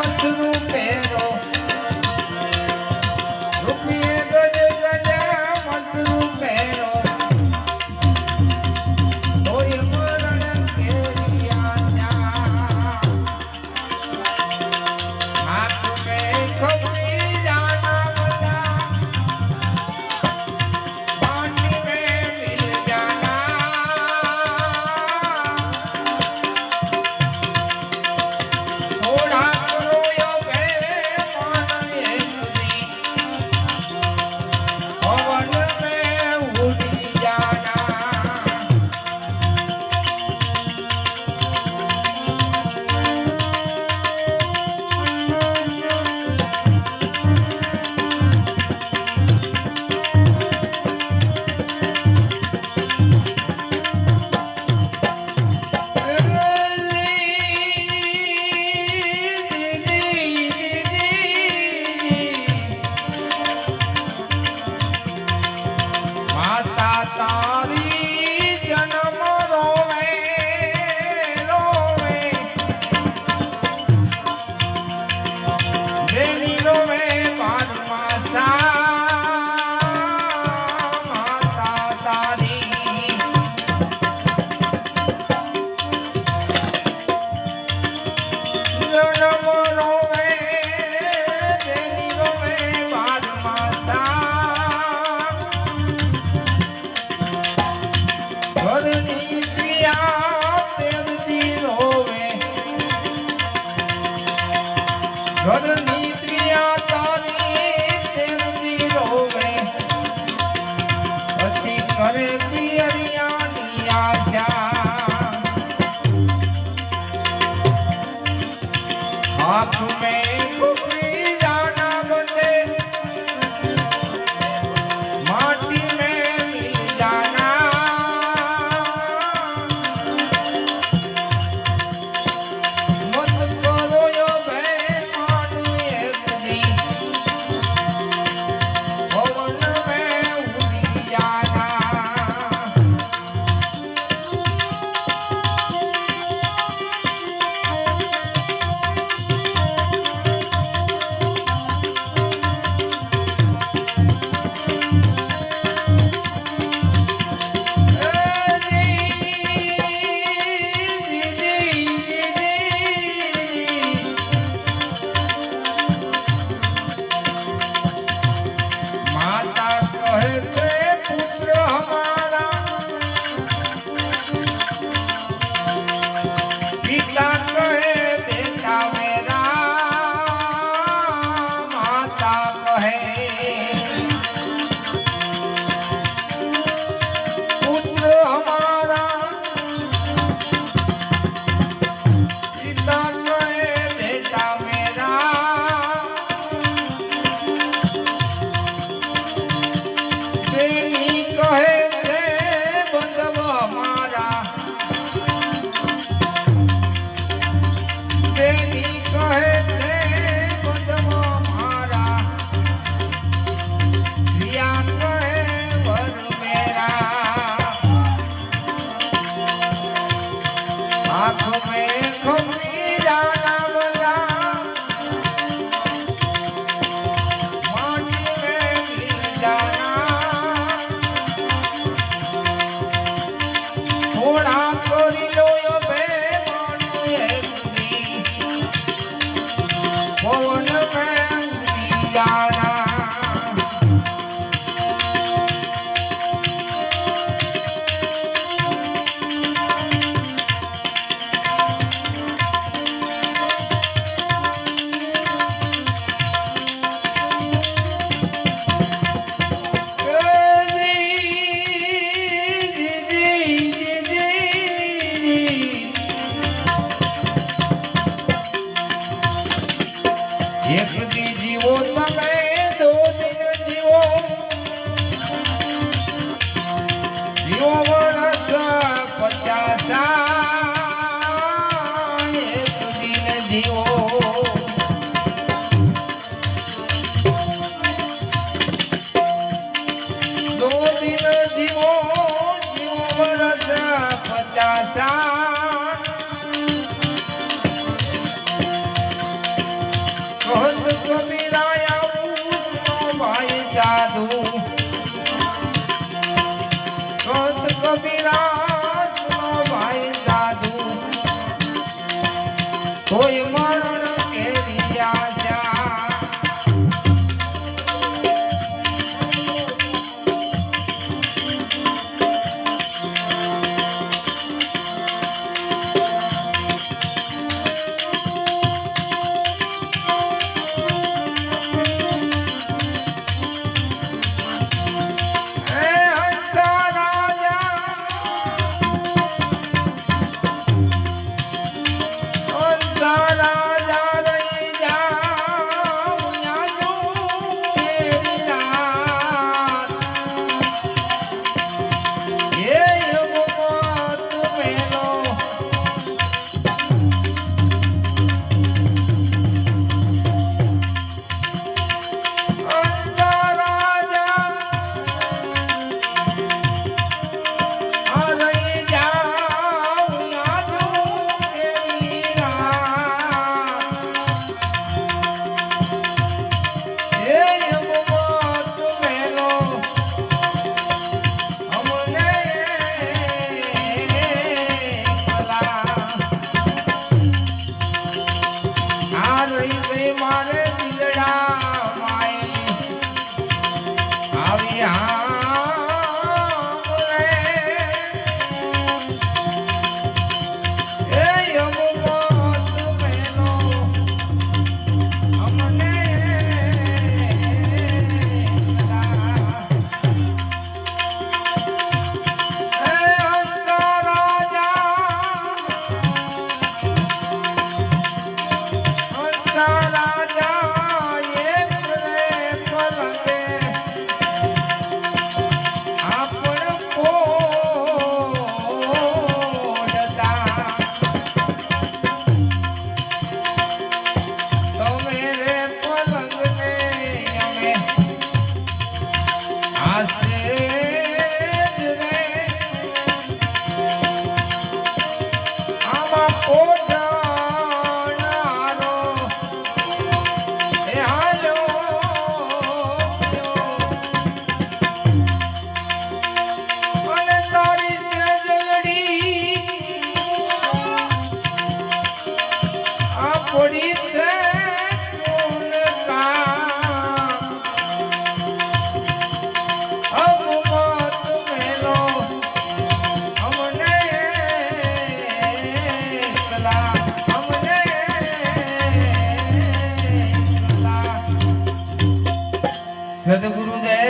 મસરૂ પેરો રૂપિયે ગજ ગજા મસરૂ પેરો તોય મરણ કેરિયા હાથ મે ખપી જાના બતા પાણી મે મિલ જાના થોડા કરો યો બે માને સુધી પવન મે ઉડી જાના માતા તારી જન્મ રોવે રોવે બેની રોવે બારમાસા માતા તારી જન્મ રોવે બેની રોવે બારમાસા ઘરની ક્રિયા તેલથી રોવે ઘરની ક્રિયા તારી તેલથી રોવે પછી કરે પિયરિયાની આશા હાથ મેં ખુપી જાના બદે માટી મેં મિલ જાના મત કરો યો બે માનું એકદી પવન મેં ઉડી જાના માતા કહે છે પુત્ર હમારા પિતા કહે બેટા મેરા માતા કહે પુત્ર હમારા પિતા કહે બેટા મેરા બેની કહે છે બંધવ હમારા બેની કહે છે બંધવ હમારા પ્રિયા કહે વર મેરા આંખ મેં ખપી જાના બતા માટી મેં મિલ જાના થોડા કરી લો યો બે માનું એકદી પવન મેં ઉડી જાના એક દી જીવો તમે દો દિન જીવો જીવો વરસ 50 એક દિન જીવો દો દિન જીવો જીવો વરસ 50 સદગુરુદેવ